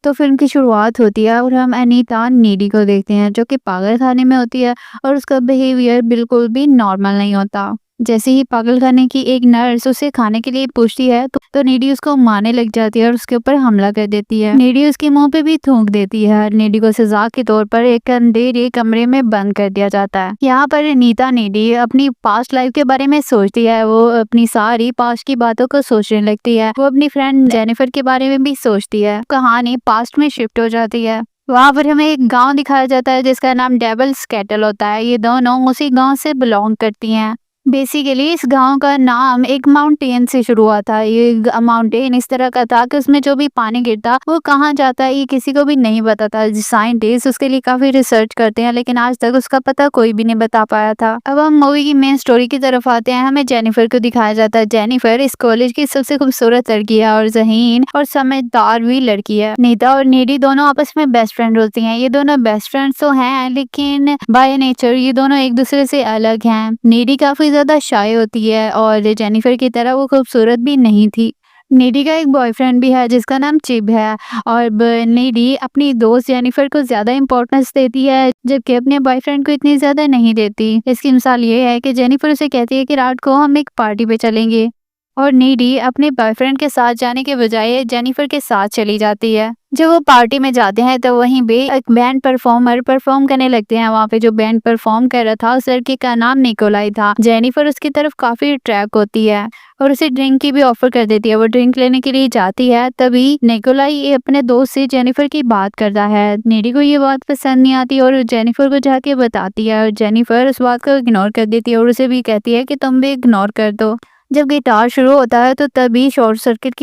तो फिल्म की शुरुआत होती है और हम अनीता नीडी को देखते हैं जो कि पागल खाने में होती है और उसका बिहेवियर बिल्कुल भी नॉर्मल नहीं होता। जैसे ही पागल खाने की एक नर्स उसे खाने के लिए पूछती है तो नीडी उसको मारने लग जाती है और उसके ऊपर हमला कर देती है। नीडी उसके मुंह पे भी थूक देती है। नीडी को सजा के तौर पर एक अंधेरे कमरे में बंद कर दिया जाता है। यहाँ पर अनीता नीडी अपनी पास्ट लाइफ के बारे में सोचती है। वो अपनी सारी पास्ट की बातों को सोचने लगती है। वो अपनी फ्रेंड जेनिफर के बारे में भी सोचती है। कहानी पास्ट में शिफ्ट हो जाती है। वहाँ पर हमें एक गांव दिखाया जाता है जिसका नाम डेविल्स कैटल होता है। ये दोनों उसी गांव से बिलोंग करती हैं। बेसिकली इस गांव का नाम एक माउंटेन से शुरू हुआ था। ये माउंटेन इस तरह का था कि उसमें जो भी पानी गिरता वो कहाँ जाता है ये किसी को भी नहीं पता था। साइंटिस्ट उसके लिए काफी रिसर्च करते हैं लेकिन आज तक उसका पता कोई भी नहीं बता पाया था। अब हम मूवी की मेन स्टोरी की तरफ आते हैं। हमें जेनिफर को दिखाया जाता है। जेनिफर इस कॉलेज की सबसे खूबसूरत लड़की है और ज़हीन और समझदार भी लड़की है। नीता और नीडी दोनों आपस में बेस्ट फ्रेंड होती हैं। ये दोनों बेस्ट फ्रेंड्स तो हैं लेकिन बाय नेचर ये दोनों एक दूसरे से अलग हैं। नीडी काफी ज्यादा शाय होती है और जेनिफर की तरह वो खूबसूरत भी नहीं थी। नीडी का एक बॉयफ्रेंड भी है जिसका नाम चिब है और नीडी अपनी दोस्त जेनिफर को ज्यादा इम्पोर्टेंस देती है जबकि अपने बॉयफ्रेंड को इतनी ज्यादा नहीं देती। इसकी मिसाल ये है कि जेनिफर उसे कहती है कि रात को हम एक पार्टी पे चलेंगे और नीडी अपने बॉयफ्रेंड के साथ जाने के बजाय जेनिफर के साथ चली जाती है। जब वो पार्टी में जाते हैं तो वहीं पे एक बैंड परफॉर्मर परफॉर्म करने लगते हैं। वहाँ पे जो बैंड परफॉर्म कर रहा था उस लड़के का नाम निकोलाई था। जेनिफर उसकी तरफ काफी अट्रैक्ट होती है और उसे ड्रिंक की भी ऑफर कर देती है। वो ड्रिंक लेने के लिए जाती है तभी निकोलाई अपने दोस्त से जेनिफर की बात करता है। नीडी को ये बात पसंद नहीं आती और जेनिफर को जाके बताती है और जेनिफर उस बात को इग्नोर कर देती है और उसे भी कहती है कि तुम भी इग्नोर कर दो। जब गिटार शुरू होता है तो तभी शॉर्ट सर्किट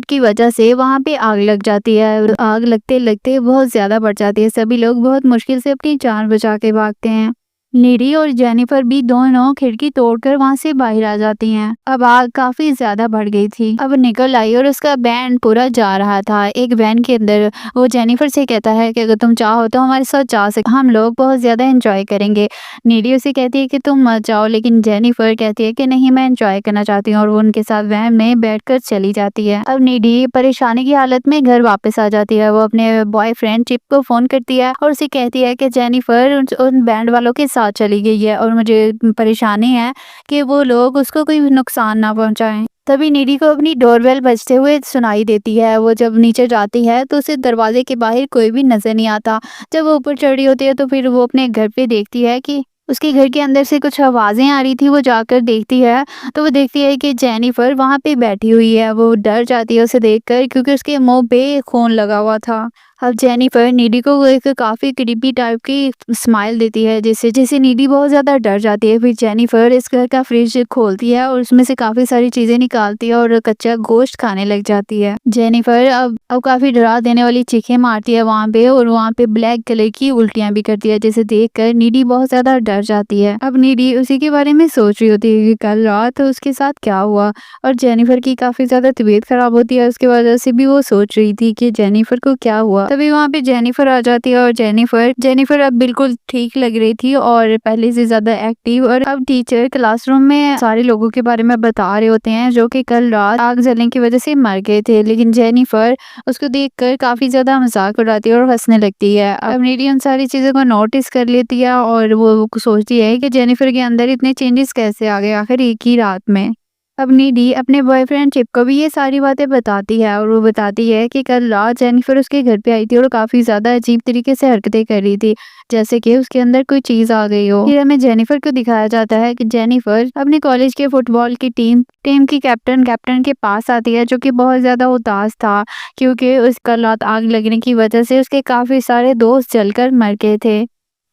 की वजह से वहां पे आग लग जाती है और आग लगते लगते बहुत ज्यादा बढ़ जाती है। सभी लोग बहुत मुश्किल से अपनी जान बचा के भागते हैं। नीडी और जेनिफर भी दोनों खिड़की तोड़कर वहां से बाहर आ जाती हैं। अब आग काफी ज्यादा बढ़ गई थी। अब निकोलाई और उसका बैंड पूरा जा रहा था एक वैन के अंदर। वो जेनिफर से कहता है कि अगर तुम चाहो तो हमारे साथ जा सकते, हम लोग बहुत ज्यादा एंजॉय करेंगे। नीडी उसे कहती है कि तुम मत जाओ लेकिन जेनिफर कहती है कि नहीं मैं एंजॉय करना चाहती हूँ और वो उनके साथ वैन में बैठकर चली जाती है। अब नीडी परेशानी की हालत में घर वापस आ जाती है। वो अपने बॉयफ्रेंड चिप को फोन करती है और उसे कहती है कि जेनिफर उन बैंड वालों के साथ चली गई है और मुझे परेशानी है कि वो लोग उसको कोई नुकसान ना पहुंचाएं। तभी नीडी को अपनी डोरबेल बजते हुए सुनाई देती है। वो जब नीचे जाती है तो उसे दरवाजे के बाहर कोई भी नजर नहीं आता। जब वो ऊपर चढ़ी होती है तो फिर वो अपने घर पे देखती है कि उसके घर के अंदर से कुछ आवाजें आ रही थी। वो जाकर देखती है तो वो देखती है कि जेनिफर वहां पे बैठी हुई है। वो डर जाती है उसे देखकर क्योंकि उसके मुंह पे खून लगा हुआ था। अब जेनिफर नीडी को एक काफी क्रीपी टाइप की स्माइल देती है जिससे जैसे नीडी बहुत ज्यादा डर जाती है। फिर जेनिफर इस घर का फ्रिज खोलती है और उसमें से काफी सारी चीजें निकालती है और कच्चा गोश्त खाने लग जाती है। जेनिफर अब काफी डरा देने वाली चीखें मारती है वहाँ पे और वहाँ पे ब्लैक कलर की उल्टियां भी करती है जिसे देखकर नीडी बहुत ज्यादा डर जाती है। अब नीडी उसी के बारे में सोच रही होती है कि कल रात उसके साथ क्या हुआ और जेनिफर की काफी ज्यादा तबीयत खराब होती है। उसकी वजह से भी वो सोच रही थी कि जेनिफर को क्या हुआ। तभी वहाँ पे जेनिफर आ जाती है और जेनिफर अब बिल्कुल ठीक लग रही थी और पहले से ज्यादा एक्टिव। और अब टीचर क्लासरूम में सारे लोगों के बारे में बता रहे होते हैं जो कि कल रात आग जलने की वजह से मर गए थे। लेकिन जेनिफर उसको देखकर काफी ज्यादा मजाक उड़ाती है और हंसने लगती है। अब नीडी उन सारी चीजों को नोटिस कर लेती है और वो सोचती है कि जेनिफर के अंदर इतने चेंजेस कैसे आ गए आखिर एक ही रात में। अब नीडी अपने बॉयफ्रेंड चिप को भी ये सारी बातें बताती है और वो बताती है कि कल रात जेनिफर उसके घर पे आई थी और काफी ज्यादा अजीब तरीके से हरकतें कर रही थी जैसे कि उसके अंदर कोई चीज आ गई हो। फिर हमें जेनिफर को दिखाया जाता है कि जेनिफर अपने कॉलेज के फुटबॉल की टीम की कैप्टन के पास आती है जो कि बहुत ज्यादा उदास था क्योंकि उस कल रात आग लगने की वजह से उसके काफी सारे दोस्त जलकर मर गए थे।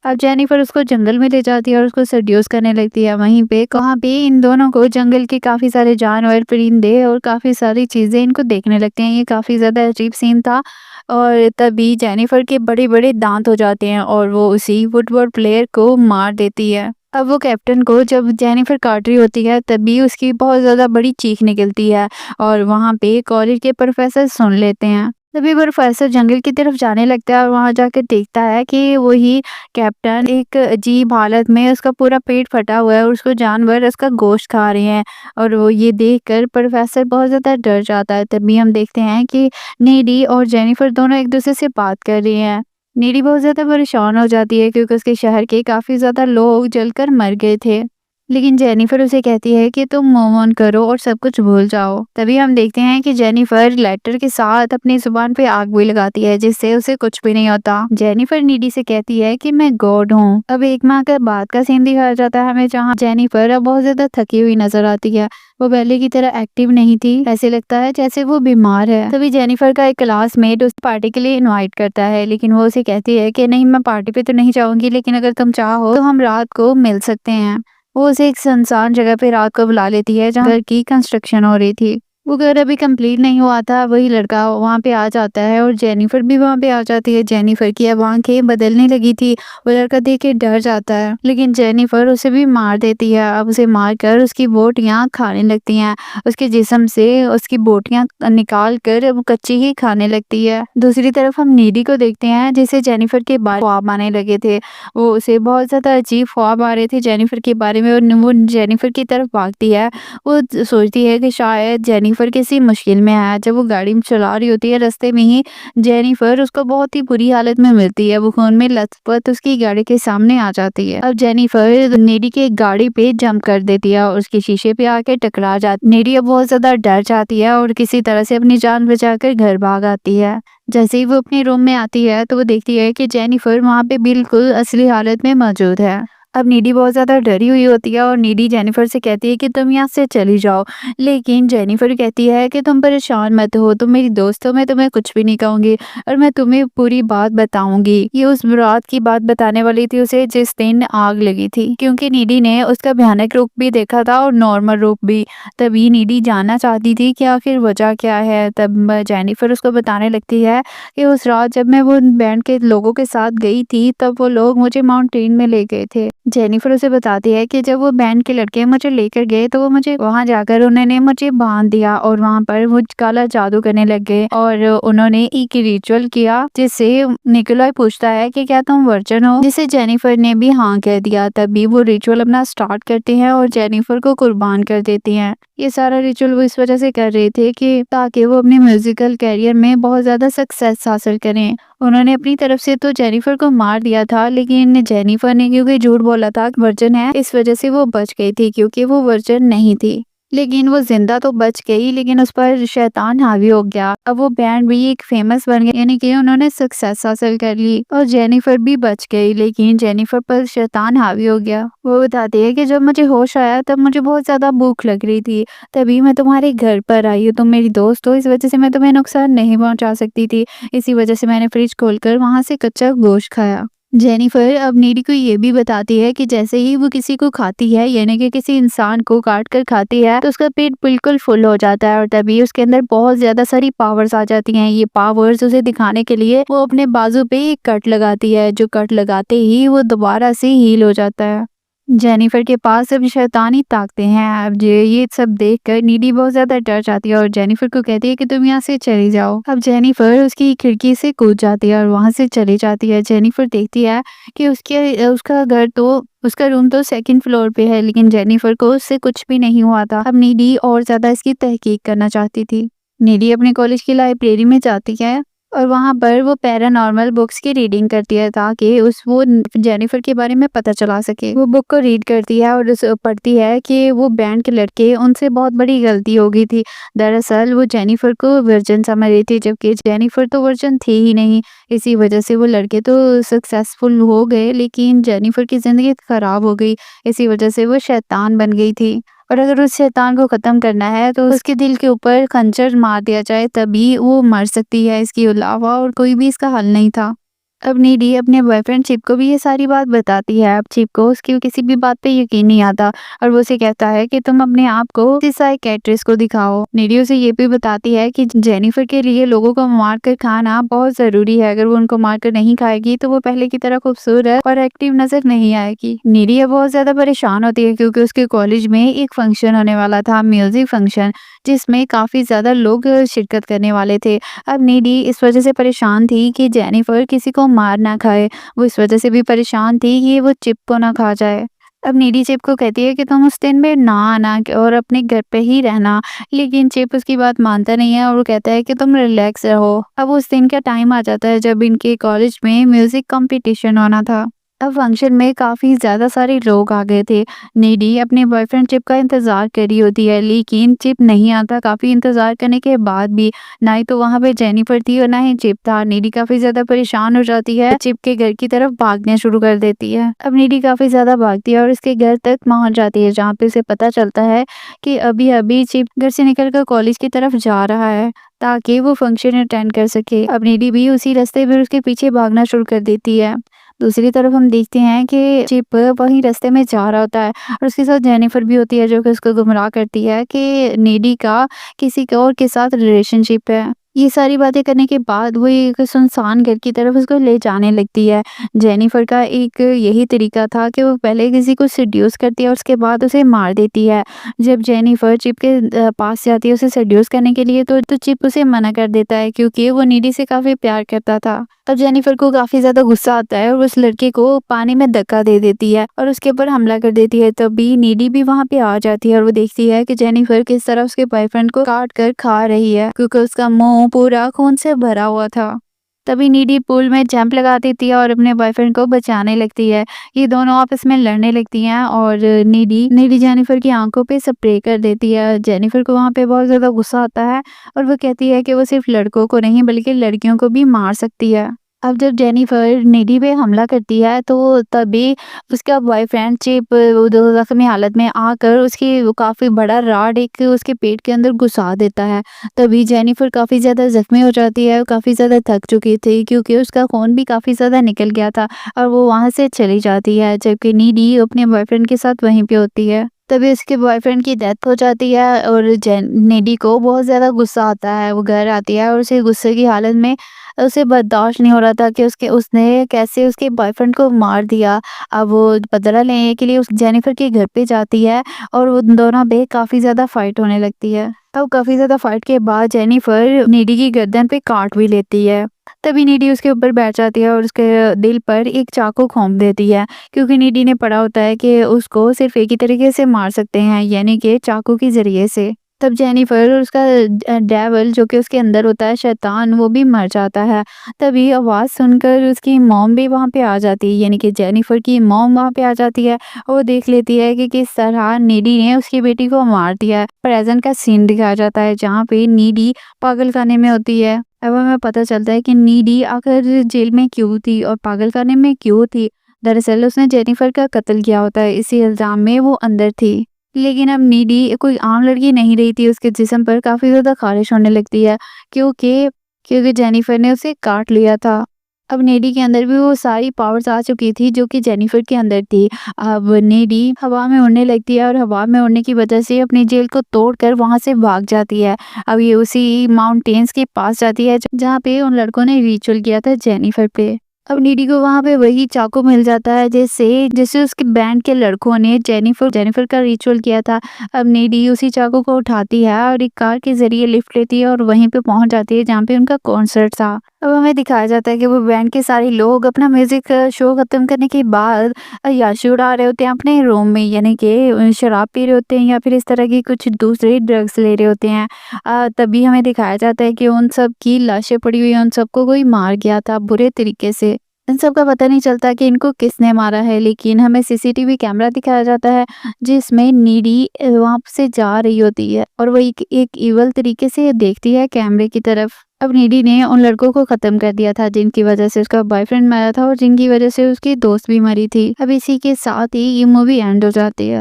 अब जेनिफर उसको जंगल में ले जाती है और उसको सेड्यूस करने लगती है। वहीं पे कहाँ पे इन दोनों को जंगल के काफी सारे जानवर परिंदे और काफी सारी चीजें इनको देखने लगते हैं। ये काफी ज्यादा अजीब सीन था और तभी जेनिफर के बड़े बड़े दांत हो जाते हैं और वो उसी फुटबॉल प्लेयर को मार देती है। अब वो कैप्टन को जब जेनिफर काट रही होती है तभी उसकी बहुत ज्यादा बड़ी चीख निकलती है और वहाँ पे कॉलेज के प्रोफेसर सुन लेते हैं। तभी प्रोफेसर जंगल की तरफ जाने लगता है और वहाँ जाकर देखता है कि वही कैप्टन एक अजीब हालत में, उसका पूरा पेट फटा हुआ है और उसको जानवर उसका गोश्त खा रहे हैं। और वो ये देखकर प्रोफेसर बहुत ज़्यादा डर जाता है। तभी हम देखते हैं कि नीडी और जेनिफर दोनों एक दूसरे से बात कर रही हैं। नीडी बहुत ज़्यादा परेशान हो जाती है क्योंकि उसके शहर के काफ़ी ज़्यादा लोग जलकर मर गए थे। लेकिन जेनिफर उसे कहती है कि तुम मूव ऑन करो और सब कुछ भूल जाओ। तभी हम देखते हैं कि जेनिफर लेटर के साथ अपनी जुबान पे आग भी लगाती है जिससे उसे कुछ भी नहीं होता। जेनिफर नीडी से कहती है कि मैं गॉड हूँ। अब एक माह के बाद का सीन दिखाया जाता है हमें, जहाँ जेनिफर अब बहुत ज्यादा थकी हुई नजर आती है। वो पहले की तरह एक्टिव नहीं थी, ऐसे लगता है जैसे वो बीमार है। तभी जेनिफर का एक क्लासमेट उस पार्टी के लिए इनवाइट करता है, लेकिन वो उसे कहती है कि नहीं, मैं पार्टी पे तो नहीं जाऊंगी, लेकिन अगर तुम चाहो तो हम रात को मिल सकते हैं। वो उसे एक सुनसान जगह पे रात को बुला लेती है जहाँ घर की कंस्ट्रक्शन हो रही थी। वो घर अभी कंप्लीट नहीं हुआ था, वही लड़का वहाँ पे आ जाता है और जेनिफर भी वहाँ पे आ जाती है। जेनिफर की अब आंखें बदलने लगी थी। वो लड़का देख के डर जाता है, लेकिन जेनिफर उसे भी मार देती है। अब उसे मार कर उसकी बोटियाँ खाने लगती हैं। उसके जिस्म से उसकी बोटियाँ निकाल कर वो कच्ची ही खाने लगती है। दूसरी तरफ हम नीडी को देखते हैं जिसे जेनिफर के बारे ख्वाब आने लगे थे। वो उसे बहुत ज़्यादा अजीब ख्वाब आ रहे थे जेनिफर के बारे में और वो जेनिफर की तरफ भागती है। वो सोचती है कि शायद जेनिफर किसी मुश्किल में है। जब वो गाड़ी में चला रही होती है, रास्ते में ही जेनिफर उसको बहुत ही बुरी हालत में मिलती है। वो खून में लथपथ उसकी गाड़ी के सामने आ जाती है। अब जेनिफर नेडी की गाड़ी पे जंप कर देती है और उसके शीशे पे आके टकरा जाती है। नेडी अब बहुत ज्यादा डर जाती है और किसी तरह से अपनी जान बचाकर घर भाग आती है। जैसे ही वो अपने रूम में आती है तो वो देखती है कि जेनिफर वहाँ पे बिल्कुल असली हालत में मौजूद है। अब नीडी बहुत ज़्यादा डरी हुई होती है और नीडी जेनिफर से कहती है कि तुम यहाँ से चली जाओ। लेकिन जेनिफर कहती है कि तुम परेशान मत हो, तुम मेरी दोस्त हो, मैं तुम्हें कुछ भी नहीं कहूँगी और मैं तुम्हें पूरी बात बताऊंगी। ये उस रात की बात बताने वाली थी उसे जिस दिन आग लगी थी, क्योंकि नीडी ने उसका भयानक रूप भी देखा था और नॉर्मल रूप भी। तभी नीडी जानना चाहती थी कि आखिर वजह क्या है। तब जेनिफर उसको बताने लगती है कि उस रात जब मैं वो बैंड के लोगों के साथ गई थी, तब वो लोग मुझे माउंटेन में ले गए थे। जेनिफर उसे बताती है कि जब वो बैंड के लड़के मुझे लेकर गए तो वो मुझे वहां जाकर उन्होंने मुझे बांध दिया और वहां पर वो काला जादू करने लग गए और उन्होंने एक रिचुअल किया जिससे निकोलाई पूछता है कि क्या तुम वर्जिन हो, जिसे जेनिफर ने भी हाँ कह दिया। तभी वो रिचुअल अपना स्टार्ट करते हैं और जेनिफर को कुर्बान कर देती हैं। ये सारा रिचुअल वो इस वजह से कर रहे थे कि ताकि वो अपने म्यूजिकल कैरियर में बहुत ज्यादा सक्सेस हासिल करें। उन्होंने अपनी तरफ से तो जेनिफर को मार दिया था, लेकिन जेनिफर ने क्योंकि झूठ बोला था वर्जिन है, इस वजह से वो बच गई थी क्योंकि वो वर्जिन नहीं थी। लेकिन वो जिंदा तो बच गई, लेकिन उस पर शैतान हावी हो गया। अब वो बैंड भी एक फेमस बन गई, यानी कि उन्होंने सक्सेस हासिल कर ली और जेनिफर भी बच गई, लेकिन जेनिफर पर शैतान हावी हो गया। वो बताती है कि जब मुझे होश आया तब मुझे बहुत ज्यादा भूख लग रही थी, तभी मैं तुम्हारे घर पर आई हूँ। तुम मेरी दोस्त हो, इस वजह से मैं तुम्हें नुकसान नहीं पहुंचा सकती थी। इसी वजह से मैंने फ्रिज खोलकर वहां से कच्चा गोश्त खाया। जेनिफर अब नीडी को ये भी बताती है कि जैसे ही वो किसी को खाती है, यानी कि किसी इंसान को काट कर खाती है, तो उसका पेट बिल्कुल फुल हो जाता है और तभी उसके अंदर बहुत ज्यादा सारी पावर्स आ जाती हैं। ये पावर्स उसे दिखाने के लिए वो अपने बाजू पे एक कट लगाती है, जो कट लगाते ही वो दोबारा से हील हो जाता है। जेनिफर के पास अब शैतानी ताकतें हैं। अब ये सब देखकर नीडी बहुत ज्यादा डर जाती है और जेनिफर को कहती है कि तुम यहाँ से चली जाओ। अब जेनिफर उसकी खिड़की से कूद जाती है और वहां से चली जाती है। जेनिफर देखती है कि उसका रूम तो सेकंड फ्लोर पे है, लेकिन जेनिफर को उससे कुछ भी नहीं हुआ था। अब नीडी और ज्यादा इसकी तहकीक करना चाहती थी। नीडी अपने कॉलेज की लाइब्रेरी में जाती है और वहां पर वो पैरानॉर्मल बुक्स की रीडिंग करती है ताकि उस वो जेनिफर के बारे में पता चला सके। वो बुक को रीड करती है और पढ़ती है कि वो बैंड के लड़के, उनसे बहुत बड़ी गलती हो गई थी। दरअसल वो जेनिफर को वर्जिन समझ रही थी, जबकि जेनिफर तो वर्जिन थी ही नहीं। इसी वजह से वो लड़के तो सक्सेसफुल हो गए, लेकिन जेनिफर की जिंदगी खराब हो गई। इसी वजह से वो शैतान बन गई थी और अगर उस शैतान को खत्म करना है तो उसके दिल के ऊपर खंजर मार दिया जाए, तभी वो मर सकती है। इसके अलावा और कोई भी इसका हल नहीं था। अब नीडी अपने बॉयफ्रेंड चिप को भी ये सारी बात बताती है। अब चिप को उसकी किसी भी बात पे यकीन नहीं आता और वो उसे कहता है कि तुम अपने आप को किसी साइकियाट्रिस्ट को दिखाओ। नीडी उसे ये भी बताती है कि जेनिफर के लिए लोगों को मार कर खाना बहुत जरूरी है। अगर वो उनको मार कर नहीं खाएगी तो वो पहले की तरह खूबसूरत और एक्टिव नजर नहीं आएगी। नीडी अब बहुत ज्यादा परेशान होती है क्योंकि उसके कॉलेज में एक फंक्शन होने वाला था, म्यूजिक फंक्शन, जिसमें काफ़ी ज़्यादा लोग शिरकत करने वाले थे। अब नीडी इस वज़ह से परेशान थी कि जेनिफर किसी को मार ना खाए। वो इस वज़ह से भी परेशान थी कि वो चिप को ना खा जाए। अब नीडी चिप को कहती है कि तुम उस दिन में ना आना और अपने घर पे ही रहना, लेकिन चिप उसकी बात मानता नहीं है और वो कहता है कि तुम रिलैक्स रहो। अब उस दिन का टाइम आ जाता है जब इनके कॉलेज में म्यूज़िक कॉम्पिटिशन होना था। अब फंक्शन में काफ़ी ज़्यादा सारे लोग आ गए थे। निधि अपने बॉयफ्रेंड चिप का इंतज़ार कर रही होती है, लेकिन चिप नहीं आता। काफ़ी इंतज़ार करने के बाद भी ना ही तो वहाँ पे जेनिफर थी और ना ही चिप था। निधि काफ़ी ज़्यादा परेशान हो जाती है, चिप के घर की तरफ भागने शुरू कर देती है। अब निधि काफ़ी ज़्यादा भागती है और उसके घर तक पहुँच जाती है, जहाँ पे उसे पता चलता है कि अभी-अभी चिप घर से निकलकर कॉलेज की तरफ जा रहा है, ताकि वो फंक्शन अटेंड कर सके। अब निधि भी उसी रास्ते में उसके पीछे भागना शुरू कर देती है। दूसरी तरफ हम देखते हैं कि चिप वहीं रास्ते में जा रहा होता है और उसके साथ जेनिफर भी होती है, जो कि उसको गुमराह करती है कि नेडी का किसी और के साथ रिलेशनशिप है। ये सारी बातें करने के बाद वो एक सुनसान घर की तरफ उसको ले जाने लगती है। जेनिफर का एक यही तरीका था कि वो पहले किसी को सेड्यूस करती है और उसके बाद उसे मार देती है। जब जेनिफर चिप के पास जाती है उसे सेड्यूस करने के लिए, तो चिप उसे मना कर देता है, क्योंकि वो नीडी से काफ़ी प्यार करता था। तब जेनिफर को काफ़ी ज़्यादा गुस्सा आता है और उस लड़के को पानी में धक्का दे देती है और उसके ऊपर हमला कर देती है। तभी नीडी भी वहाँ पे आ जाती है और वो देखती है कि जेनिफर किस तरह उसके बॉयफ्रेंड को काट कर खा रही है, क्योंकि उसका मुंह पूरा खून से भरा हुआ था। तभी नीडी पूल में जंप लगा देती है और अपने बॉयफ्रेंड को बचाने लगती है। ये दोनों आपस में लड़ने लगती हैं और नीडी नीडी जेनिफर की आंखों पे स्प्रे कर देती है। जेनिफर को वहाँ पे बहुत ज़्यादा गुस्सा आता है और वो कहती है कि वो सिर्फ लड़कों को नहीं बल्कि लड़कियों को भी मार सकती है। अब जब जेनिफर निधि पे हमला करती है, तो तभी उसका बॉयफ्रेंड चिप वो ज़ख्मी हालत में आकर उसकी वो काफ़ी बड़ा रॉड एक उसके पेट के अंदर घुसा देता है। तभी जेनिफर काफ़ी ज़्यादा ज़ख्मी हो जाती है और काफ़ी ज़्यादा थक चुकी थी, क्योंकि उसका खून भी काफ़ी ज़्यादा निकल गया था और वो वहाँ से चली जाती है, जबकि निधि अपने बॉयफ्रेंड के साथ वहीं पे होती है। तभी उसके बॉयफ्रेंड की डेथ हो जाती है और निधि को बहुत ज़्यादा गुस्सा आता है। वो घर आती है और उसे गुस्से की हालत में उसे बर्दाश्त नहीं हो रहा था कि उसने कैसे उसके बॉयफ्रेंड को मार दिया। अब वो बदला लेने के लिए उस जेनिफर के घर पे जाती है और वो दोनों पे काफ़ी ज़्यादा फाइट होने लगती है। तब काफ़ी ज़्यादा फाइट के बाद जेनिफर नीडी की गर्दन पे काट भी लेती है। तभी नीडी उसके ऊपर बैठ जाती है और उसके दिल पर एक चाकू घोंप देती है, क्योंकि नीडी ने पढ़ा होता है कि उसको सिर्फ एक ही तरीके से मार सकते हैं, यानी कि चाकू के ज़रिए से। तब जेनिफर और उसका डेविल जो कि उसके अंदर होता है, शैतान, वो भी मर जाता है। तभी आवाज़ सुनकर उसकी मॉम भी वहाँ पे आ जाती है, यानी कि जेनिफर की मॉम वहाँ पे आ जाती है और वो देख लेती है कि किस तरह नीडी ने उसकी बेटी को मार दिया है। प्रेजेंट का सीन दिखाया जाता है जहाँ पे नीडी पागलखाने में होती है। अब हमें पता चलता है कि नीडी आखिर जेल में क्यों थी और पागलखाने में क्यों थी। दरअसल उसने जेनिफर का कत्ल किया होता है, इसी इल्ज़ाम में वो अंदर थी। लेकिन अब नीडी कोई आम लड़की नहीं रही थी, उसके जिस्म पर काफ़ी ज़्यादा ख़ारिश होने लगती है, क्योंकि क्योंकि जेनिफर ने उसे काट लिया था। अब नीडी के अंदर भी वो सारी पावर्स आ चुकी थी जो कि जेनिफर के अंदर थी। अब नीडी हवा में उड़ने लगती है और हवा में उड़ने की वजह से अपनी जेल को तोड़कर वहाँ से भाग जाती है। अब ये उसी माउंटेन्स के पास जाती है जहाँ पे उन लड़कों ने रिचुअल किया था जेनिफर पे। अब नीडी को वहाँ पे वही चाकू मिल जाता है जैसे जैसे उसके बैंड के लड़कों ने जेनिफर जेनिफर का रिचुअल किया था। अब नीडी उसी चाकू को उठाती है और एक कार के ज़रिए लिफ्ट लेती है और वहीं पे पहुँच जाती है जहाँ पे उनका कॉन्सर्ट था। अब हमें दिखाया जाता है कि वो बैंड के सारे लोग अपना म्यूज़िक शो ख़त्म करने के बाद अय्याशी उड़ा रहे होते हैं अपने रूम में, यानी कि शराब पी रहे होते हैं या फिर इस तरह की कुछ दूसरे ड्रग्स ले रहे होते हैं। तभी हमें दिखाया जाता है कि उन सब की लाशें पड़ी हुई हैं, उन सबको कोई मार गया था बुरे तरीके से। इन सब का पता नहीं चलता कि इनको किसने मारा है, लेकिन हमें सीसीटीवी कैमरा दिखाया जाता है जिसमें नीडी वहाँ से जा रही होती है और वो एक इवल तरीके से देखती है कैमरे की तरफ। अब नीडी ने उन लड़कों को ख़त्म कर दिया था जिनकी वजह से उसका बॉयफ्रेंड मरा था और जिनकी वजह से उसकी दोस्त भी मरी थी। अब इसी के साथ ही ये मूवी एंड हो जाती है।